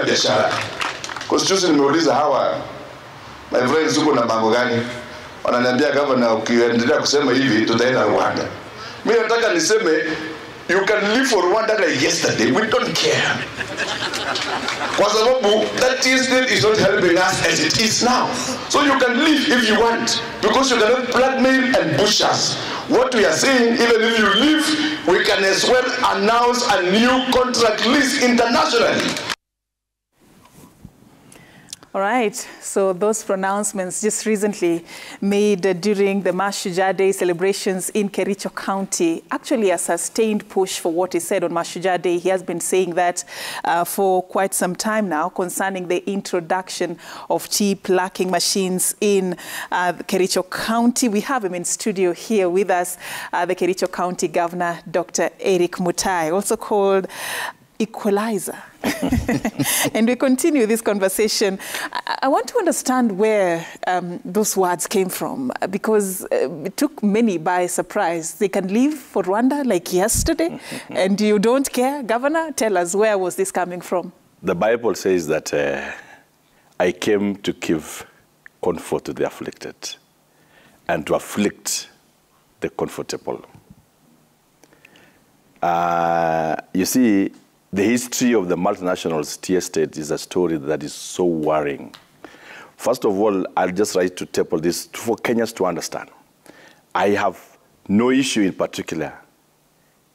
biashara. Kwa sababu nimeuliza hawa my friends huko na mambo gani? Wananiambia governor, ukiendelea kusema hivi tutaenda Rwanda. Mimi nataka niseme you can live for Rwanda like yesterday. We don't care. Kwa sababu that yesterday is not helping us as it is now. So you can live if you want, because you cannot blackmail and push us. What we are saying, even if you leave, we can as well announce a new contract list internationally. All right, so those pronouncements just recently made during the Mashujaa Day celebrations in Kericho County, actually a sustained push for what he said on Mashujaa Day. He has been saying that for quite some time now concerning the introduction of cheap lacking machines in Kericho County. We have him in studio here with us, the Kericho County Governor, Dr. Erick Mutai, also called Equalizer. And we continue this conversation. I want to understand where those words came from, because it took many by surprise. They can leave for Rwanda like yesterday, and you don't care. Governor, tell us, where was this coming from? The Bible says that I came to give comfort to the afflicted and to afflict the comfortable. You see, the history of the multinationals tea estate is a story that is so worrying. First of all, I'll just try to tackle this for Kenyans to understand. I have no issue in particular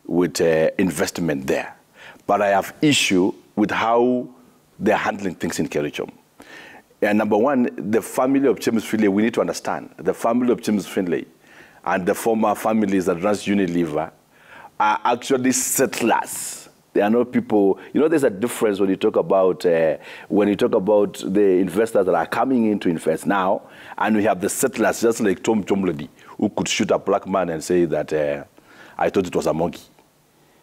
with investment there, but I have issue with how they're handling things in Kericho. And number one, the family of James Finlay, we need to understand, the family of James Finlay and the former families that runs Unilever are actually settlers. There are no people, you know, there's a difference when you talk about the investors that are coming in to invest now, and we have the settlers, just like Tom Chomledi, who could shoot a black man and say that I thought it was a monkey.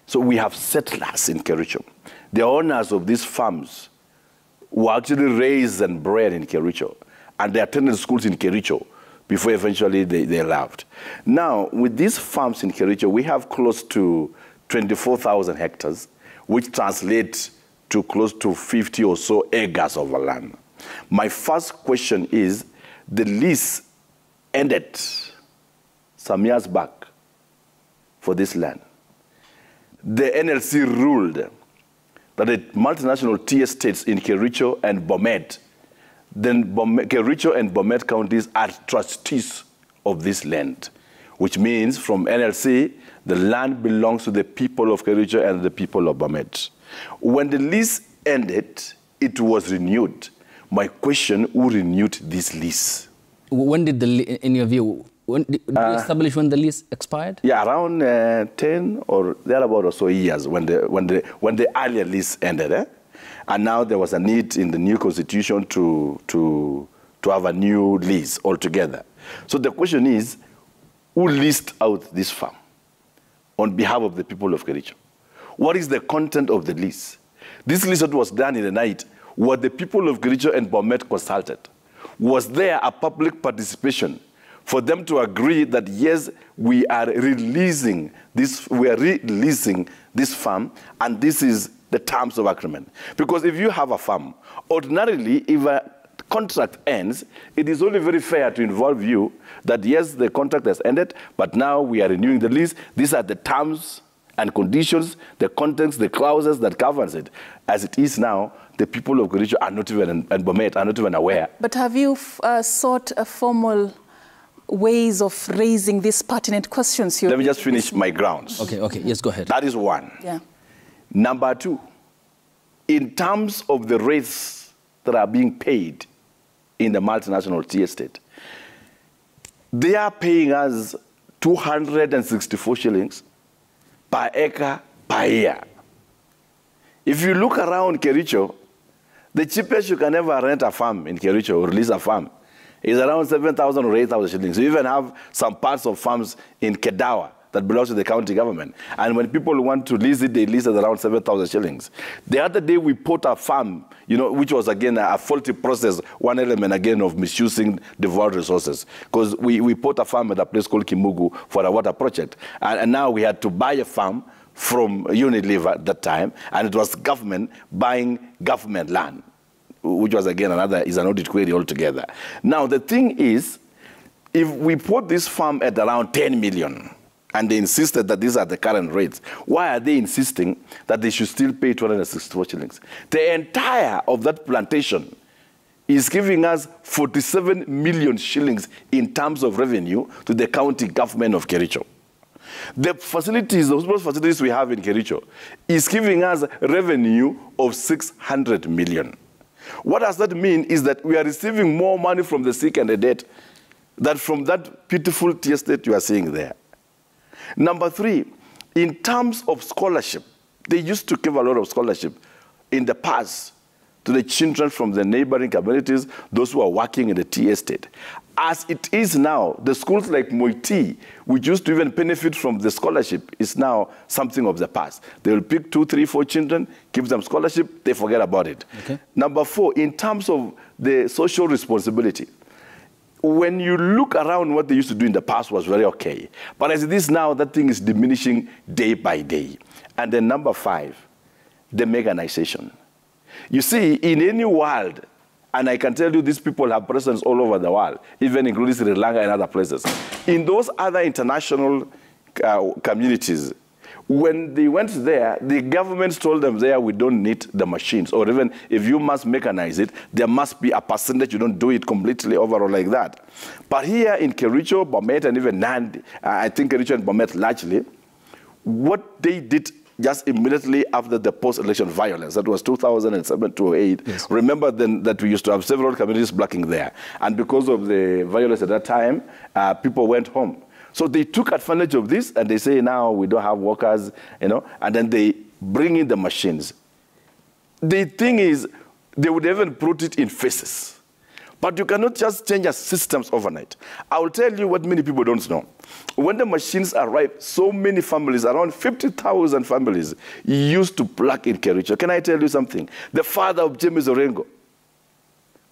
So we have settlers in Kericho. The owners of these farms were actually raised and bred in Kericho, and they attended schools in Kericho before eventually they left. Now, with these farms in Kericho, we have close to 24,000 hectares, which translates to close to 50 or so acres of land. My first question is, the lease ended some years back for this land. The NLC ruled that the multinational tea estates in Kericho and Bomet, then Kericho and Bomet counties are trustees of this land, which means from NLC, the land belongs to the people of Kericho and the people of Bomet. When the lease ended, it was renewed. My question, who renewed this lease? When did in your view, did you establish when the lease expired? Yeah, around 10 or thereabout or so years when the earlier lease ended. And now there was a need in the new constitution to have a new lease altogether. So the question is, who leased out this farm on behalf of the people of Kericho? What is the content of the lease? This lease that was done in the night, were the people of Kericho and Bomet consulted? Was there a public participation for them to agree that yes, we are releasing this farm, and this is the terms of agreement? Because if you have a farm, ordinarily, if a contract ends, it is only very fair to involve you that yes, the contract has ended, but now we are renewing the lease. These are the terms and conditions, the contents, the clauses that governs it. As it is now, the people of Kericho are not even, and Bomet are not even aware. But have you sought a formal ways of raising these pertinent questions? Let me just finish my grounds. Okay, yes, go ahead. That is one. Yeah. Number two, in terms of the rates that are being paid in the multinational tea estate, they are paying us 264 shillings per acre per year. If you look around Kericho, the cheapest you can ever rent a farm in Kericho or lease a farm is around 7,000 or 8,000 shillings. We even have some parts of farms in Kedawa that belongs to the county government. And when people want to lease it, they lease it around 7,000 shillings. The other day we bought a farm, you know, which was again a faulty process, one element again of misusing the world resources. Because we bought a farm at a place called Kimugu for a water project. And now we had to buy a farm from Unilever at that time, and it was government buying government land, which was again is an audit query altogether. Now the thing is, if we put this farm at around 10 million, and they insisted that these are the current rates, why are they insisting that they should still pay 264 shillings? The entire of that plantation is giving us 47 million shillings in terms of revenue to the county government of Kericho. The facilities, the hospital facilities we have in Kericho is giving us revenue of 600 million. What does that mean is that we are receiving more money from the sick and the dead than from that pitiful tea estate you are seeing there. Number 3, in terms of scholarship, they used to give a lot of scholarship in the past to the children from the neighboring communities, those who are working in the tea estate. As it is now, the schools like Mutai, which used to even benefit from the scholarship, is now something of the past. They will pick 2, 3, 4 children, give them scholarship, they forget about it. Okay. Number 4, in terms of the social responsibility, when you look around, what they used to do in the past was very okay. But as it is now, that thing is diminishing day by day. And then number 5, the mechanization. You see, in any world, and I can tell you these people have presence all over the world, even including Sri Lanka and other places. In those other international communities, when they went there, the governments told them there, we don't need the machines. Or even if you must mechanize it, there must be a percentage. You don't do it completely overall like that. But here in Kericho, Bomet, and even Nandi, I think Kericho and Bomet largely, what they did just immediately after the post-election violence, that was 2007-2008. Yes. Remember then that we used to have several communities blocking there. And because of the violence at that time, people went home. So they took advantage of this, and they say, now we don't have workers, you know, and then they bring in the machines. The thing is, they would even put it in phases. But you cannot just change your systems overnight. I will tell you what many people don't know. When the machines arrived, so many families, around 50,000 families, used to pluck in Kericho. Can I tell you something? The father of James Orengo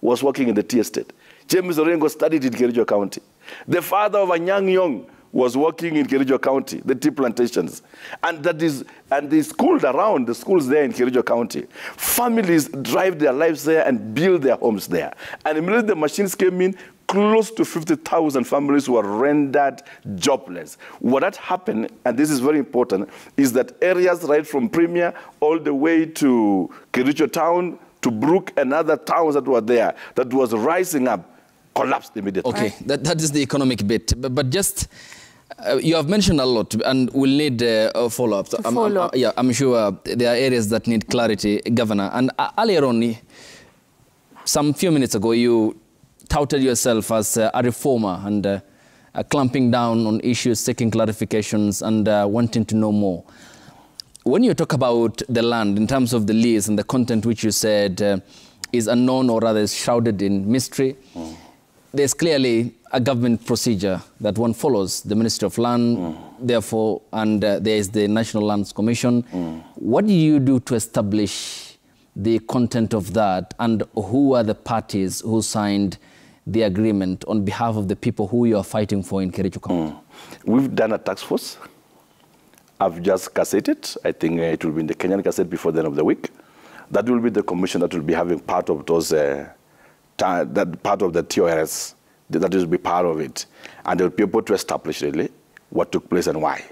was working in the tea estate. James Orengo studied in Kericho County. The father of Anyang Yong was working in Kericho County, the tea plantations. And they schooled around the schools there in Kericho County. Families drive their lives there and build their homes there. And immediately the machines came in, close to 50,000 families were rendered jobless. What had happened, and this is very important, is that areas right from Premier all the way to Kericho town, to Brook and other towns that were there, that was rising up, collapsed immediately. Okay, that is the economic bit. But just, you have mentioned a lot, and we'll need a follow-up. So yeah, I'm sure there are areas that need clarity, Governor. And earlier on, some few minutes ago, you touted yourself as a reformer and clamping down on issues, seeking clarifications, and wanting to know more. When you talk about the land, in terms of the lease and the content which you said is unknown or rather is shrouded in mystery, there's clearly a government procedure that one follows, the Ministry of Land, therefore, and there is the National Lands Commission. What do you do to establish the content of that, and who are the parties who signed the agreement on behalf of the people who you are fighting for in Kericho County? We've done a task force. I've just cassetted. I think it will be in the Kenyan cassette before the end of the week. That will be the commission that will be having part of those, that part of the TORS, that will be part of it. And they will be able to establish really what took place and why.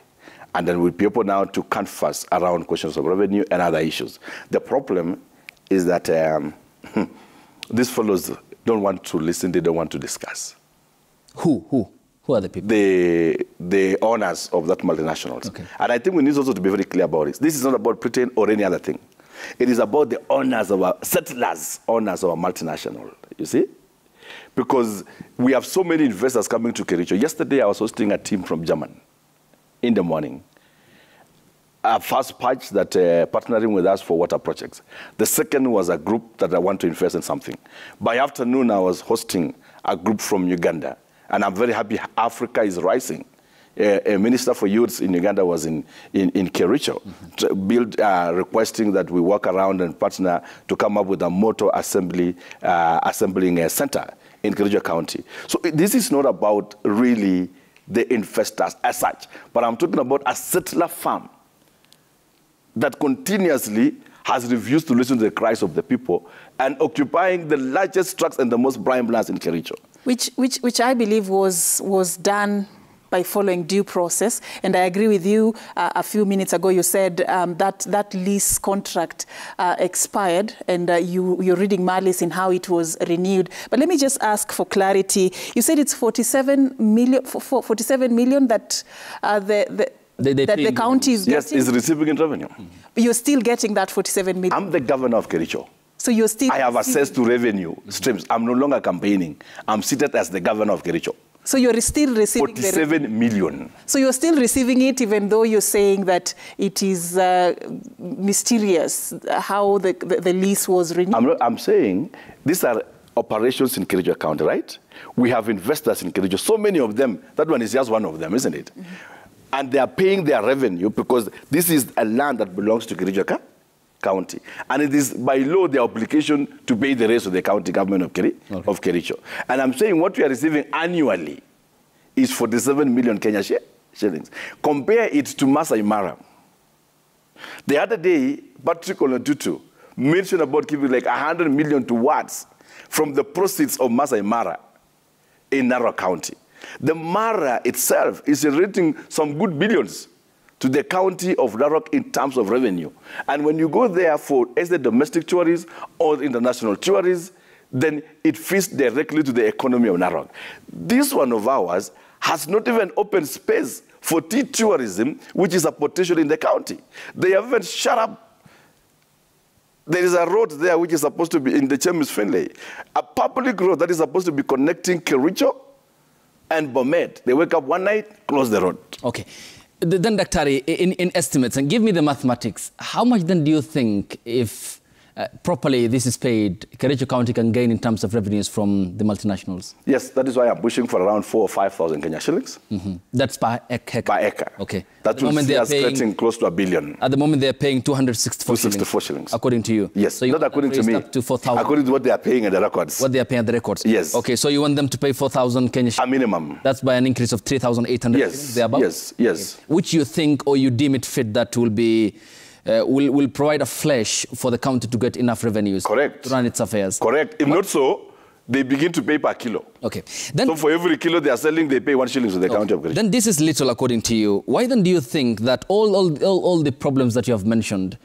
And then we'll be able now to canvass around questions of revenue and other issues. The problem is that these fellows don't want to listen, they don't want to discuss. Who are the people? The owners of that multinationals. Okay. And I think we need also to be very clear about this. This is not about Britain or any other thing. It is about the owners of our settlers, owners of our multinational, you see? Because we have so many investors coming to Kericho. Yesterday, I was hosting a team from Germany in the morning. A first patch that partnering with us for water projects. The second was a group that I want to invest in something. By afternoon, I was hosting a group from Uganda. And I'm very happy Africa is rising. A minister for youth in Uganda was in Kericho, requesting that we work around and partner to come up with a motor assembling center in Kericho County. So this is not about really the investors as such, but I'm talking about a settler farm that continuously has refused to listen to the cries of the people and occupying the largest tracts and the most prime lands in Kericho. Which I believe was done by following due process. And I agree with you. A few minutes ago, you said that lease contract expired, and you're reading malice in how it was renewed. But let me just ask for clarity. You said it's 47 million that the county is getting? Yes, is receiving in revenue. You're still getting that 47 million? I'm the governor of Kericho. So you're still... I have access to revenue streams. I'm no longer campaigning. I'm seated as the governor of Kericho. So you're still receiving 47 million. So you're still receiving it, even though you're saying that it is mysterious how the lease was renewed? I'm saying these are operations in Kericho County, right? We have investors in Kericho, so many of them. That one is just one of them, isn't it? And they are paying their revenue because this is a land that belongs to Kericho County. And it is by law their obligation to pay the rest of the county government of Kericho. And I'm saying what we are receiving annually is 47 million Kenya shillings. Compare it to Masai Mara. The other day, Patrick Olontutu mentioned about giving like 100 million to Watts from the proceeds of Masai Mara in Narok County. The Mara itself is generating some good billions to the county of Narok in terms of revenue. And when you go there for either domestic tourists or international tourists, then it feeds directly to the economy of Narok. This one of ours has not even opened space for tea tourism, which is a potential in the county. They have even shut up. There is a road there which is supposed to be in the Chemis Finlay, a public road that is supposed to be connecting Kericho and Bomet. They wake up one night, close the road. Okay. Then, Daktari, in estimates, and give me the mathematics, how much then do you think, if properly this is paid, Kericho County can gain in terms of revenues from the multinationals? Yes, that is why I'm pushing for around 4,000 or 5,000 Kenya shillings. That's per acre? Per acre. Okay. That will see us getting close to $1 billion. At the moment, they're paying 264 shillings. According to you? Yes, so you not according to me. Up to 4,000. According to what they are paying at the records. What they are paying at the records? Yes. Okay, so you want them to pay 4,000 Kenya shillings? A minimum. That's by an increase of 3,800 yes. thereabouts? Yes, yes. Okay. Which you think, or you deem it fit, that will be... will provide a flesh for the county to get enough revenues. Correct. To run its affairs. Correct. If not so, they begin to pay per kilo. Okay. Then, so for every kilo they are selling, they pay 1 shilling to the county of Kericho. Then this is little according to you. Why then do you think that all the problems that you have mentioned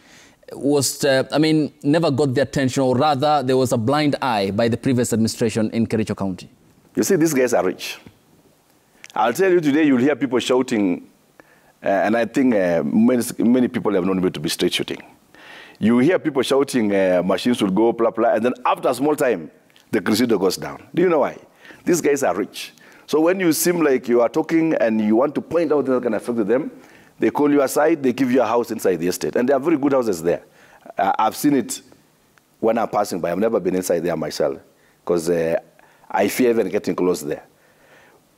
was, never got the attention, or rather there was a blind eye by the previous administration in Kericho County? You see, these guys are rich. I'll tell you today, you'll hear people shouting, and I think many people have known me to be straight shooting. You hear people shouting, machines will go, blah, blah, and then after a small time, the crescendo goes down. Do you know why? These guys are rich. So when you seem like you are talking and you want to point out that can affect them, they call you aside, they give you a house inside the estate. And there are very good houses there. I've seen it when I'm passing by. I've never been inside there myself, because I fear even getting close there.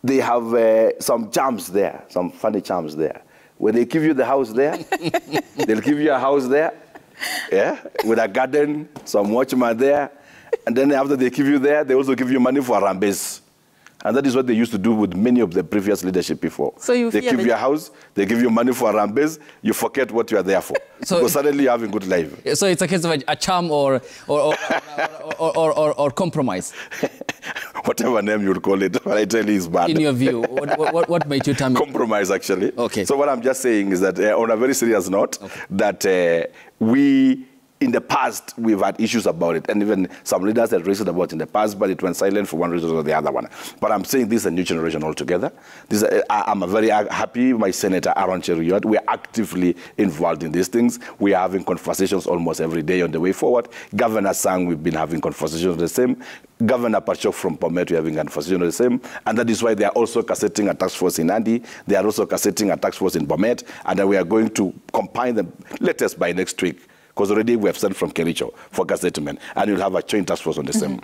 They have some charms there, some funny charms there. When they give you the house there, they'll give you a house there, yeah, with a garden, some watchman there. And then after they give you there, they also give you money for a rambes. And that is what they used to do with many of the previous leadership before. So they give you a house, they give you money for a rambes, you forget what you are there for. So because suddenly you're having good life. So it's a case of a charm or compromise. Whatever name you would call it, but I tell you it's bad. In your view, what made you tell me? Compromise, actually. Okay. So what I'm just saying is that on a very serious note, that we, in the past, we've had issues about it, and even some leaders had raised it about it in the past, but it went silent for one reason or the other one. But I'm saying this is a new generation altogether. I'm very happy, my Senator Aaron Cheruiyot, we're actively involved in these things. We are having conversations almost every day on the way forward. Governor Sang, we've been having conversations on the same. Governor Pachok from Bomet, we're having a conversation on the same. And that is why they are also cassetting a task force in Nandi. They are also cassetting a task force in Bomet, and we are going to combine them, latest by next week. Because already we have sent from Kericho for gazettement, and you'll have a joint task force on the same.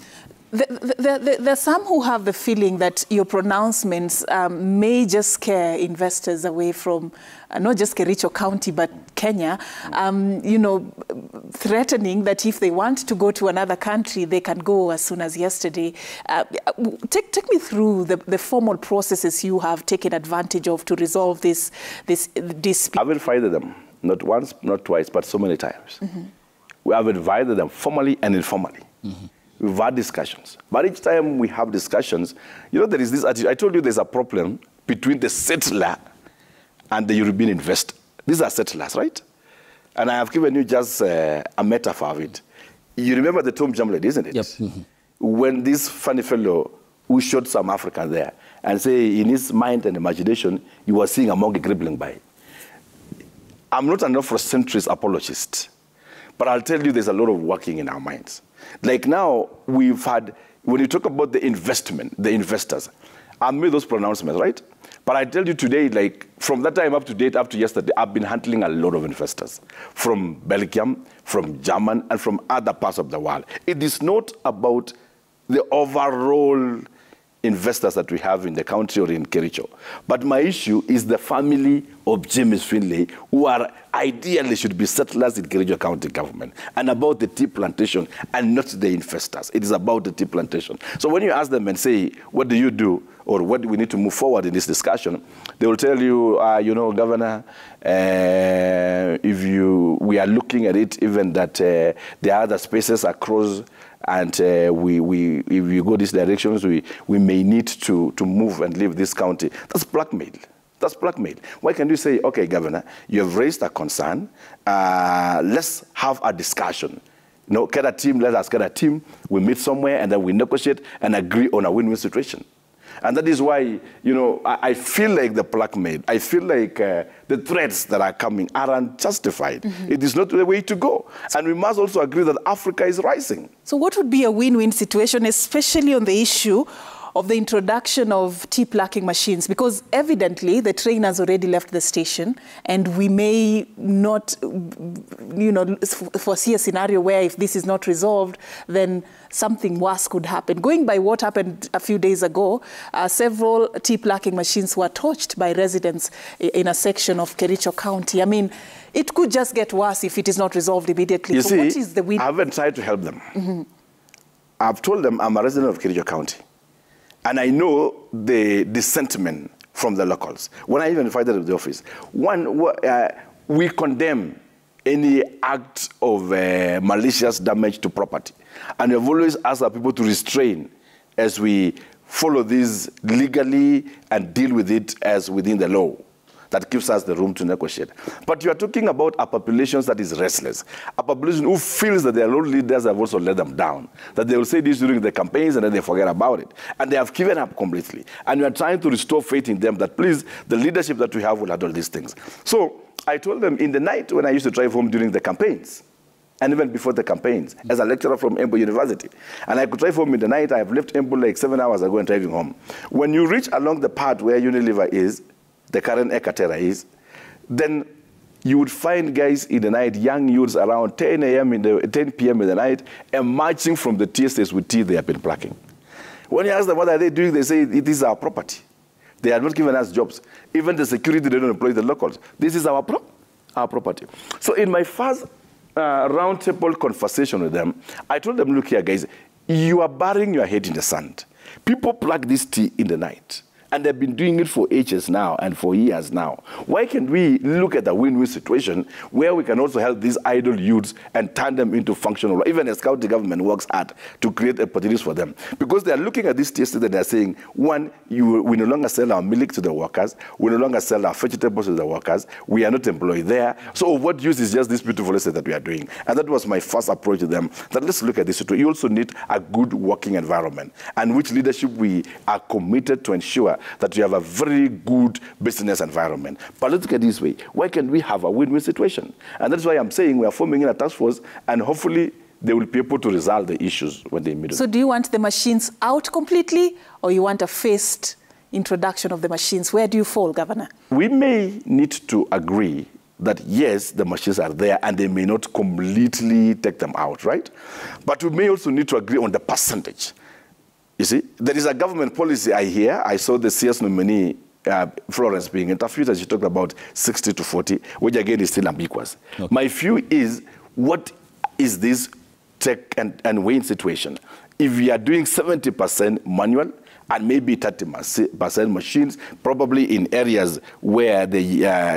There are some who have the feeling that your pronouncements may just scare investors away from not just Kericho County, but Kenya, threatening that if they want to go to another country, they can go as soon as yesterday. Take me through the formal processes you have taken advantage of to resolve this dispute. I will fight them. not once, not twice, but so many times. We have invited them formally and informally. We've had discussions. But each time we have discussions, you know, there is this attitude. I told you there's a problem between the settler and the European investor. These are settlers, right? And I have given you just a metaphor of it. You remember the Tom Jamlet, isn't it? Yep. When this funny fellow who showed some Africans there and say in his mind and imagination, he was seeing a monkey crippling by. I'm not an Afrocentrist apologist, but I'll tell you there's a lot of working in our minds. Like now, we've had, when you talk about the investment, the investors, I made those pronouncements, right? But I tell you today, like from that time up to date, up to yesterday, I've been handling a lot of investors from Belgium, from Germany, and from other parts of the world. It is not about the overall investors that we have in the country or in Kericho. But my issue is the family of James Finlay, who are ideally should be settlers in Kericho County government, and about the tea plantation and not the investors. It is about the tea plantation. So when you ask them and say, what do you do, or what do we need to move forward in this discussion, they will tell you, you know, Governor, we are looking at it, even that there are other spaces across, and if we go these directions, we may need to move and leave this county. That's blackmail. That's blackmail. Why can't you say, okay, Governor, you have raised a concern. Let's have a discussion. You know, get a team, let us get a team. We meet somewhere, and then we negotiate and agree on a win-win situation. And that is why, you know, I feel like the blackmail, I feel like the threats that are coming are unjustified. It is not the way to go. And we must also agree that Africa is rising. So what would be a win-win situation, especially on the issue of the introduction of tea plucking machines? Because evidently the train has already left the station, and we may not, you know, foresee a scenario where if this is not resolved, then something worse could happen. Going by what happened a few days ago, several tea plucking machines were torched by residents in a section of Kericho County. I mean, it could just get worse if it is not resolved immediately. You so see, what is the win? I haven't tried to help them. I've told them I'm a resident of Kericho County. And I know the sentiment from the locals. When I even invited them to the office, we condemn any act of malicious damage to property. And we've always asked our people to restrain as we follow this legally and deal with it as within the law. That gives us the room to negotiate. But you are talking about a population that is restless, a population who feels that their own leaders have also let them down, that they will say this during the campaigns and then they forget about it. And they have given up completely. And we are trying to restore faith in them that, please, the leadership that we have will handle these things. So I told them in the night when I used to drive home during the campaigns, and even before the campaigns, as a lecturer from Embu University. And I could drive home in the night. I have left Embu like 7 hours ago and driving home. When you reach along the path where Unilever is, the current Ekatera is, then you would find guys in the night, young youths around 10 p.m. in the night, emerging from the tea estates with tea they have been plucking. When you ask them what are they doing, they say it is our property. They are not giving us jobs. Even the security, they don't employ the locals. This is our property. So in my first roundtable conversation with them, I told them, look here, guys, you are burying your head in the sand. People pluck this tea in the night. And they've been doing it for ages now and for years now. Why can't we look at a win-win situation where we can also help these idle youths and turn them into functional, even as county government works hard to create opportunities for them? Because they are looking at this test and they are saying, one, we no longer sell our milk to the workers, we no longer sell our vegetables to the workers, we are not employed there. So what use is just this beautiful estate that we are doing? And that was my first approach to them, that let's look at this situation. You also need a good working environment, and which leadership we are committed to ensure that you have a very good business environment. But let's look at it this way. Why can't we have a win-win situation? And that's why I'm saying we are forming in a task force, and hopefully they will be able to resolve the issues when they meet. So do you want the machines out completely, or you want a phased introduction of the machines? Where do you fall, Governor? We may need to agree that, yes, the machines are there, and they may not completely take them out, right? But we may also need to agree on the percentage. You see, there is a government policy I hear. I saw the CS nominee, Florence, being interviewed, and she talked about 60 to 40, which again is still ambiguous. Okay. My view is, what is this take and weighing situation? If we are doing 70% manual and maybe 30% machines, probably in areas where the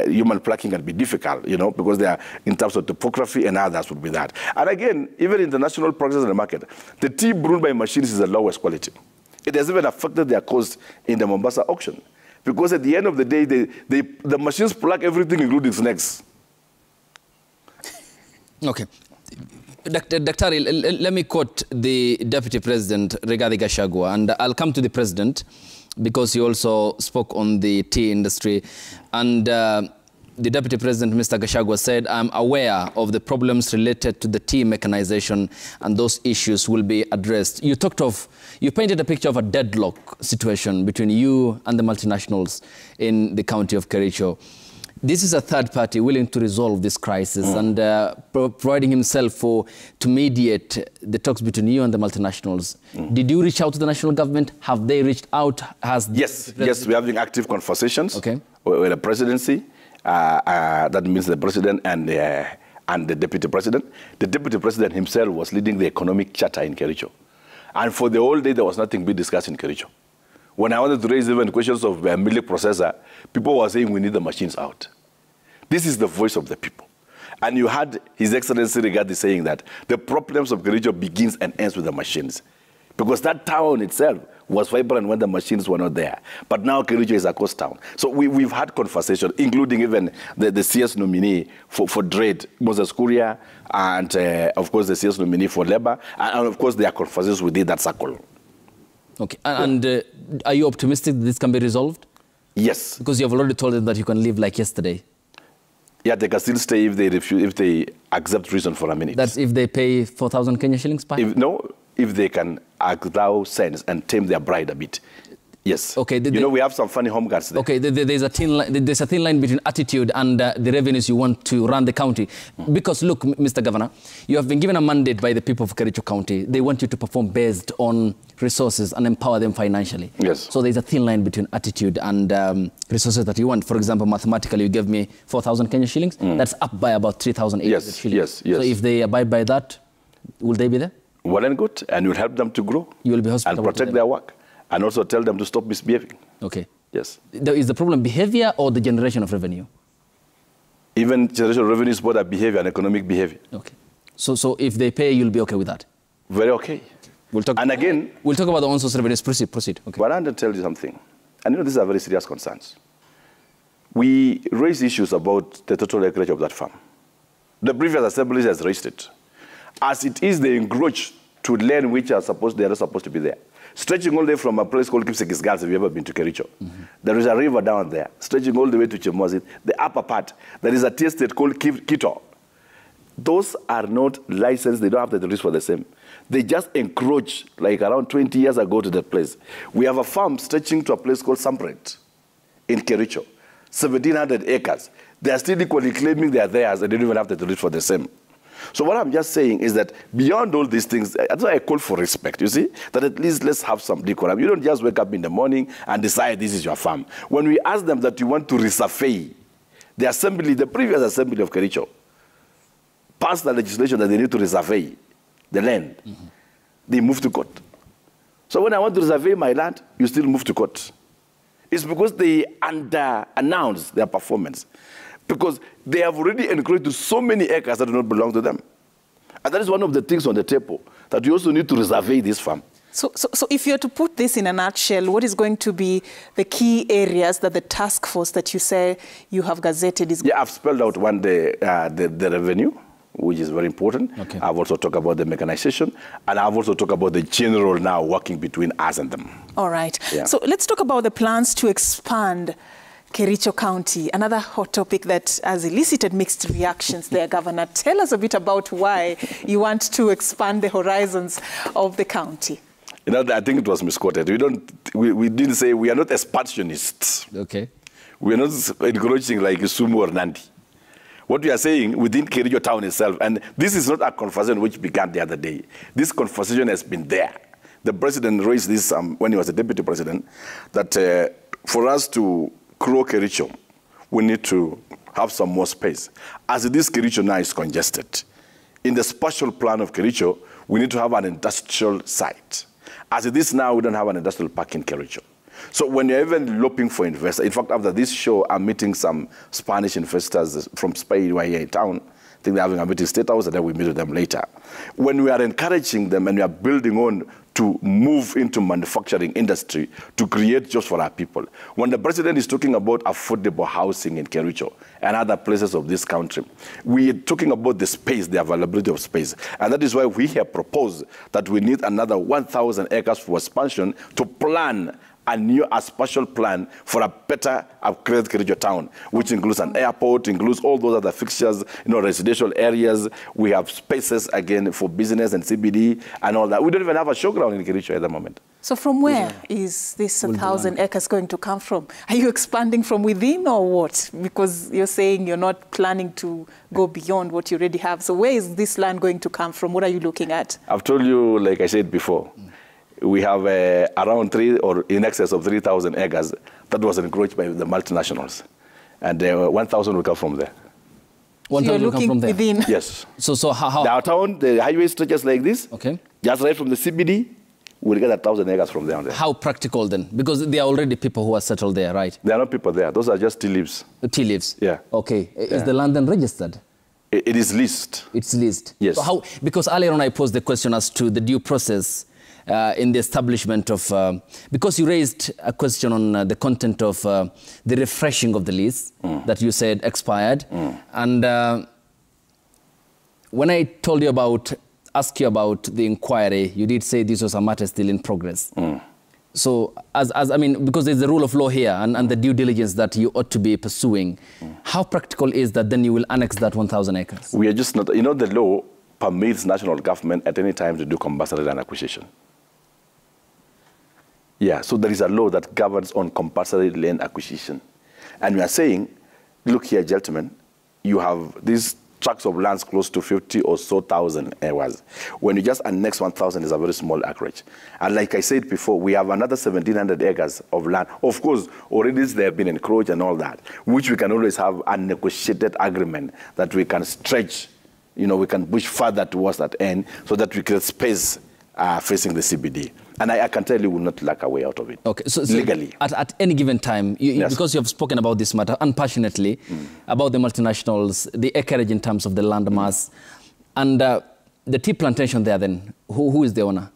human plucking can be difficult, you know, because they are in terms of topography and others would be that. And again, even in the national prices in the market, the tea brewed by machines is the lowest quality. It has even affected their cost in the Mombasa auction. Because at the end of the day, the machines pluck everything, including snakes. Okay. Dr. let me quote the Deputy President, Rigathi Gachagua, and I'll come to the President because he also spoke on the tea industry. And the Deputy President, Mr. Gachagua, said, I'm aware of the problems related to the tea mechanization, and those issues will be addressed. You painted a picture of a deadlock situation between you and the multinationals in the county of Kericho. This is a third party willing to resolve this crisis and providing himself to mediate the talks between you and the multinationals. Did you reach out to the national government? Have they reached out? Yes, we're having active conversations with the presidency. That means the president and the deputy president. The deputy president himself was leading the economic charter in Kericho. And for the whole day, there was nothing being discussed in Kericho. When I wanted to raise even questions of a milk processor, people were saying we need the machines out. This is the voice of the people. And you had His Excellency Rigathi saying that the problems of Kericho begins and ends with the machines. Because that town itself was vibrant when the machines were not there. But now Kericho is a coast town. So we've had conversations, including even the CS nominee for trade, Moses Kuria, and of course the CS nominee for labor. And of course there are conversations within that circle. Okay, and are you optimistic that this can be resolved? Yes. Because you have already told them that you can leave like yesterday. Yeah, they can still stay if they refuse, if they accept reason for a minute. That's if they pay 4,000 Kenya shillings per? If they can allow sense and tame their bride a bit. Yes. Okay. We have some funny home guards there. Okay, there's a thin line between attitude and the revenues you want to run the county. Because look, Mr. Governor, you have been given a mandate by the people of Kericho County. They want you to perform based on resources and empower them financially. Yes. So there's a thin line between attitude and resources that you want. For example, mathematically, you gave me 4,000 Kenya shillings. That's up by about 3,800 shillings. Yes. So if they abide by that, will they be there? Well and good, and you'll help them to grow. You will be hospitable and protect their work, and also tell them to stop misbehaving. Okay. Yes. Is the problem behavior or the generation of revenue? Even generation of revenue is both a behavior and economic behavior. Okay. So if they pay, you'll be okay with that? Very okay. We'll talk. And again, we'll talk about the on-source revenues. Proceed. Okay. But I want to tell you something, and these are very serious concerns. We raised issues about the total acreage of that farm. The previous assembly has raised it. As it is, they encroach to land which they are not supposed to be there. Stretching all the way from a place called Kipsigis Girls, if you've ever been to Kericho. There is a river down there, stretching all the way to Chemosit. The upper part, there is a tea estate called Kito. Those are not licensed, they don't have the release for the same. They just encroach, like around 20 years ago to that place. We have a farm stretching to a place called Sampret in Kericho, 1,700 acres. They are still equally claiming they are theirs, and they don't even have the release for the same. So what I'm just saying is that beyond all these things, that's why I call for respect, you see? That at least let's have some decorum. You don't just wake up in the morning and decide this is your farm. When we ask them that you want to resurvey, the previous assembly of Kericho passed the legislation that they need to resurvey the land. They moved to court. So when I want to resurvey my land, you still move to court. It's because they under-announced their performance. Because they have already encroached to so many acres that do not belong to them. And that is one of the things on the table, that you also need to resurvey this farm. So if you are to put this in a nutshell, what is going to be the key areas that the task force that you say you have gazetted is? Yeah, I've spelled out one, the revenue, which is very important. Okay. I've also talked about the mechanization, and I've also talked about the general now working between us and them. All right. Yeah. So let's talk about the plans to expand Kericho County, another hot topic that has elicited mixed reactions there, Governor. Tell us a bit about why you want to expand the horizons of the county. I think it was misquoted. We didn't say we are not expansionists. Okay. We are not encouraging like Sumu or Nandi. What we are saying within Kericho town itself, and this is not a conversation which began the other day. This conversation has been there. The president raised this when he was a deputy president, that for us to grow Kericho, we need to have some more space. As this Kericho now is congested, in the spatial plan of Kericho, we need to have an industrial site. As it is now, we don't have an industrial park in Kericho. So when you're even looking for investors, in fact, after this show, I'm meeting some Spanish investors from Spain who are here in town. I think they're having a meeting State House, and then we meet with them later. When we are encouraging them and we are building on to move into manufacturing industry to create jobs for our people. When the president is talking about affordable housing in Kericho and other places of this country, we are talking about the space, the availability of space. And that is why we have proposed that we need another 1,000 acres for expansion to plan a special plan for a better upgraded Kericho town, which includes an airport, includes all those other fixtures, residential areas. We have spaces, again, for business and CBD and all that. We don't even have a showground in Kericho at the moment. So from where is this 1,000 acres going to come from? Are you expanding from within or what? Because you're saying you're not planning to go beyond what you already have. So where is this land going to come from? What are you looking at? I've told you, like I said before, we have around or in excess of 3,000 acres that was encroached by the multinationals. And 1,000 will come from there. 1,000 will come from there? Within. Yes. So how? Our town, the highway stretches like this. Okay. Just right from the CBD, we'll get 1,000 acres from there. How practical then? Because there are already people who are settled there, right? There are not people there. Those are just tea leaves. Tea leaves? Yeah. Okay. Yeah. Is the land then registered? It is leased. It's leased? Yes. So how, because earlier on I posed the question as to the due process in the establishment of, because you raised a question on the content of the refreshing of the lease that you said expired. And when I told you about, asked you about the inquiry, you did say this was a matter still in progress. So, I mean, because there's the rule of law here and the due diligence that you ought to be pursuing, how practical is that then you will annex that 1,000 acres? We are just not, the law permits national government at any time to do compulsory land acquisition. Yeah, so there is a law that governs on compulsory land acquisition. And we are saying, look here, gentlemen, you have these tracts of lands close to 50 or so thousand acres. When you just annex 1,000, is a very small acreage. And like I said before, we have another 1,700 acres of land. Of course, already they have been encroached and all that, which we can always have a negotiated agreement that we can stretch, we can push further towards that end so that we create space facing the CBD. And I can tell you, will not lack a way out of it. Okay, so legally. At any given time, yes, because you have spoken about this matter unpassionately, about the multinationals, the acreage in terms of the land mass, and the tea plantation there then, who is the owner?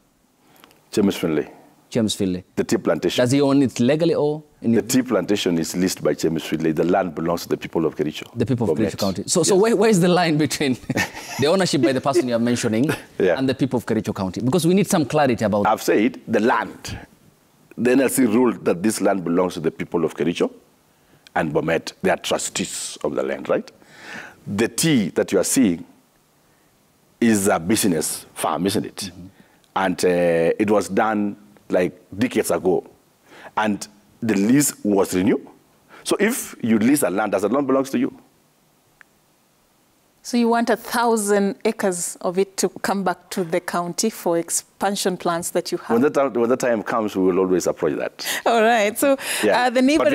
James Finlay. James Finlay. The tea plantation. Does he own it legally or? The tea plantation is leased by James Finlay. The land belongs to the people of Kericho. The people of Kericho County. So, yes. So where is the line between the ownership by the person you are mentioning and the people of Kericho County? Because we need some clarity about. I've said the land. The NLC ruled that this land belongs to the people of Kericho and Bomet. They are trustees of the land, right? The tea that you are seeing is a business farm, isn't it? And it was done like decades ago. And the lease was renewed. So if you lease a land, does the land belongs to you? So you want 1,000 acres of it to come back to the county for expansion plans that you have? When the time comes, we will always approach that. All right. So the neighboring,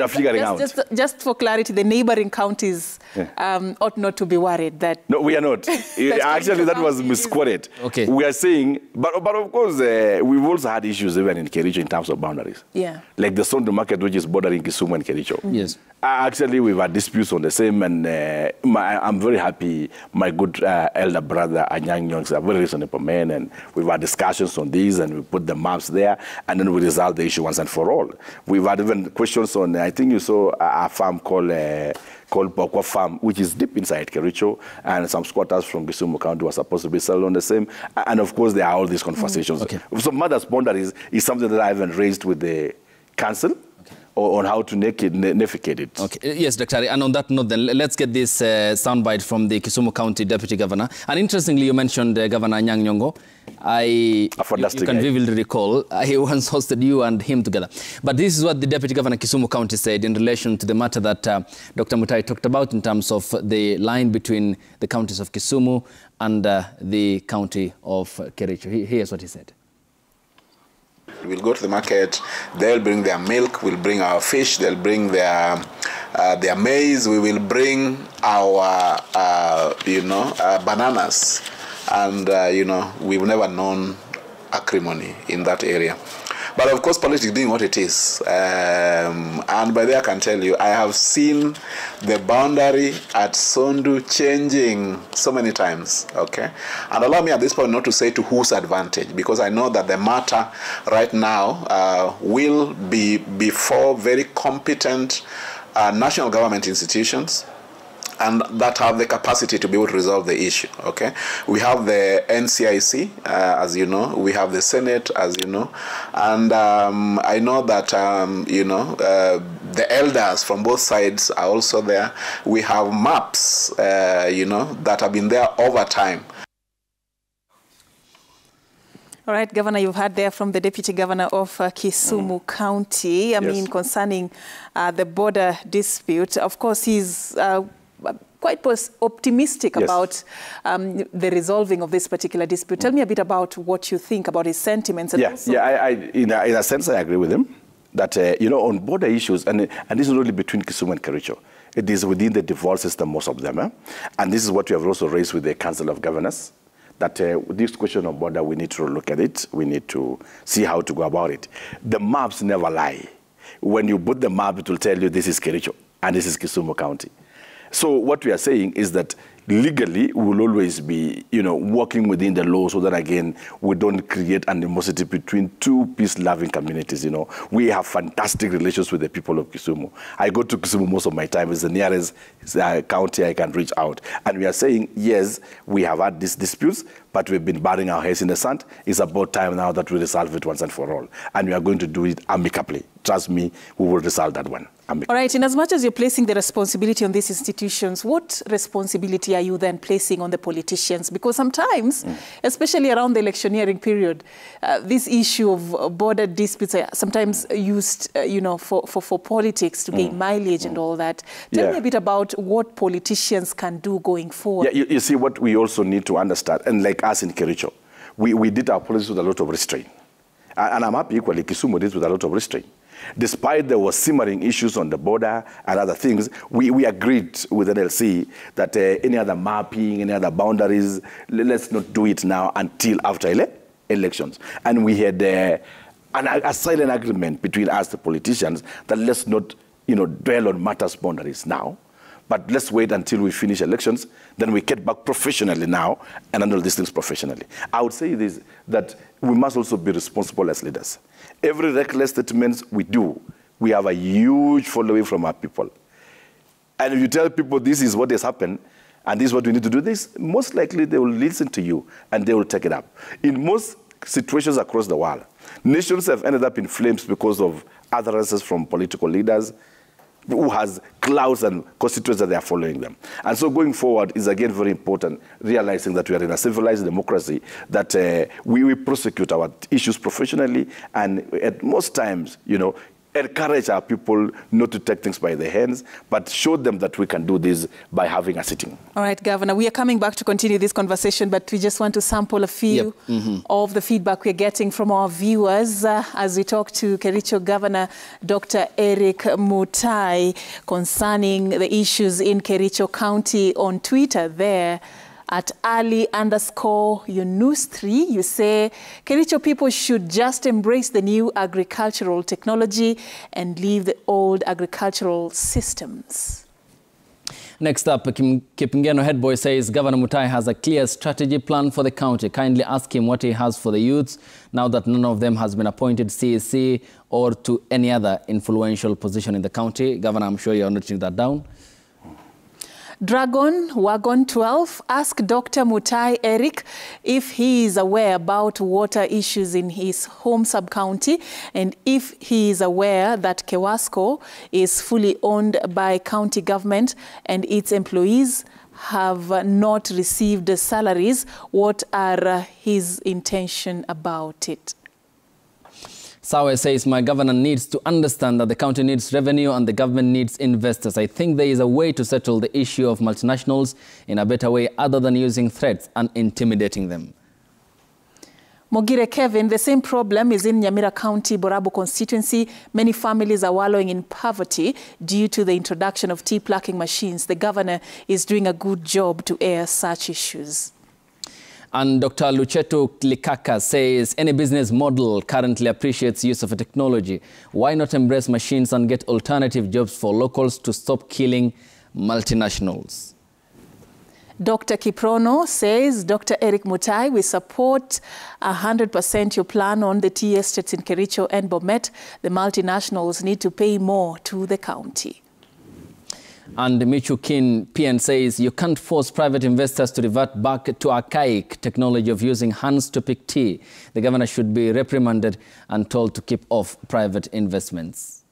just for clarity, the neighboring counties ought not to be worried that... No, we are not. Actually, that was misquoted. Okay. We are saying, but of course, we've also had issues even in Kericho in terms of boundaries. Yeah. Like the Sondo market, which is bordering Kisumu and Kericho. Yes. Actually, we've had disputes on the same, and I'm very happy. My good elder brother, Anyang Nyong, is a very reasonable man, and we've had discussions on these, and we put the maps there, and then we resolve the issue once and for all. We've had even questions on, I think you saw a farm called Bokwa Farm, which is deep inside Kericho, and some squatters from Kisumu County were supposed to be settled on the same. And of course, there are all these conversations. Okay. So mother's boundaries is something that I haven't raised with the council. On how to navigate it. Okay. Yes, Dr. And on that note, then, let's get this soundbite from the Kisumu County Deputy Governor. And interestingly, you mentioned Governor Anyang Nyong'o. You can vividly recall, he once hosted you and him together. But this is what the Deputy Governor Kisumu County said in relation to the matter that Dr. Mutai talked about in terms of the line between the counties of Kisumu and the county of Kericho. Here's what he said. We'll go to the market, they'll bring their milk, we'll bring our fish, they'll bring their maize, we will bring our, bananas. And, we've never known acrimony in that area. But of course, politics being what it is, and by there I can tell you, I have seen the boundary at Sondu changing so many times, okay? And allow me at this point not to say to whose advantage, because I know that the matter right now will be before very competent national government institutions, and that have the capacity to be able to resolve the issue, okay? We have the NCIC, as you know, we have the Senate, as you know, and I know that, you know, the elders from both sides are also there. We have maps, you know, that have been there over time. All right, Governor, you've heard there from the Deputy Governor of Kisumu County, I mean, concerning the border dispute. Of course, he's quite optimistic about the resolving of this particular dispute. Tell me a bit about what you think about his sentiments. And in a sense, I agree with him that, you know, on border issues, and this is really between Kisumu and Kericho, it is within the devolved system, most of them. And this is what we have also raised with the Council of Governors, that this question of border, we need to look at it. We need to see how to go about it. The maps never lie. When you put the map, it will tell you this is Kericho and this is Kisumu County. So what we are saying is that legally we will always be, you know, working within the law so that, again, we don't create animosity between two peace-loving communities, you know. We have fantastic relations with the people of Kisumu. I go to Kisumu most of my time. It's the nearest county I can reach out. And we are saying, yes, we have had these disputes, but we've been burying our heads in the sand. It's about time now that we resolve it once and for all. And we are going to do it amicably. Trust me, we will resolve that one. All right, in as much as you're placing the responsibility on these institutions, what responsibility are you then placing on the politicians? Because sometimes, especially around the electioneering period, this issue of border disputes are sometimes used, you know, for politics to gain mileage and all that. Tell me a bit about what politicians can do going forward. Yeah, you see, what we also need to understand, and like us in Kericho, we did our policies with a lot of restraint. And I'm happy equally, Kisumu did with a lot of restraint. Despite there were simmering issues on the border and other things, we agreed with NLC that any other mapping, any other boundaries, let's not do it now until after elections. And we had a silent agreement between us, the politicians, that let's not, you know, dwell on matters boundaries now, but let's wait until we finish elections, then we get back professionally now and handle these things professionally. I would say this, that we must also be responsible as leaders. Every reckless statement we do, we have a huge following from our people. And if you tell people this is what has happened, and this is what we need to do, this, most likely they will listen to you and they will take it up. In most situations across the world, nations have ended up in flames because of utterances from political leaders who has clouds and constituents that they are following them. And so going forward is again very important, realizing that we are in a civilized democracy, that we prosecute our issues professionally, and at most times, you know, encourage our people not to take things by their hands, but show them that we can do this by having a sitting. All right, Governor, we are coming back to continue this conversation, but we just want to sample a few of the feedback we're getting from our viewers as we talk to Kericho Governor Dr. Erick Mutai concerning the issues in Kericho County. On Twitter there, at Ali_Yunus3, you say, Kericho people should just embrace the new agricultural technology and leave the old agricultural systems. Next up, Kipingeno Headboy says, Governor Mutai has a clear strategy plan for the county. Kindly ask him what he has for the youths now that none of them has been appointed CSC or to any other influential position in the county. Governor, I'm sure you're noting that down. Dragon Wagon 12 asked Dr. Mutai Erick if he is aware about water issues in his home sub-county and if he is aware that Kewasco is fully owned by county government and its employees have not received salaries. What are his intention about it? Sawe says, my governor needs to understand that the county needs revenue and the government needs investors. I think there is a way to settle the issue of multinationals in a better way other than using threats and intimidating them. Mogire Kevin, the same problem is in Nyamira County, Borabu constituency. Many families are wallowing in poverty due to the introduction of tea plucking machines. The governor is doing a good job to air such issues. And Dr. Lucheto Likaka says any business model currently appreciates use of a technology. Why not embrace machines and get alternative jobs for locals to stop killing multinationals? Dr. Kiprono says, Dr. Erick Mutai, we support 100% your plan on the tea estates in Kericho and Bomet. The multinationals need to pay more to the county. And Michu Kin PN says, you can't force private investors to revert back to archaic technology of using hands to pick tea. The governor should be reprimanded and told to keep off private investments.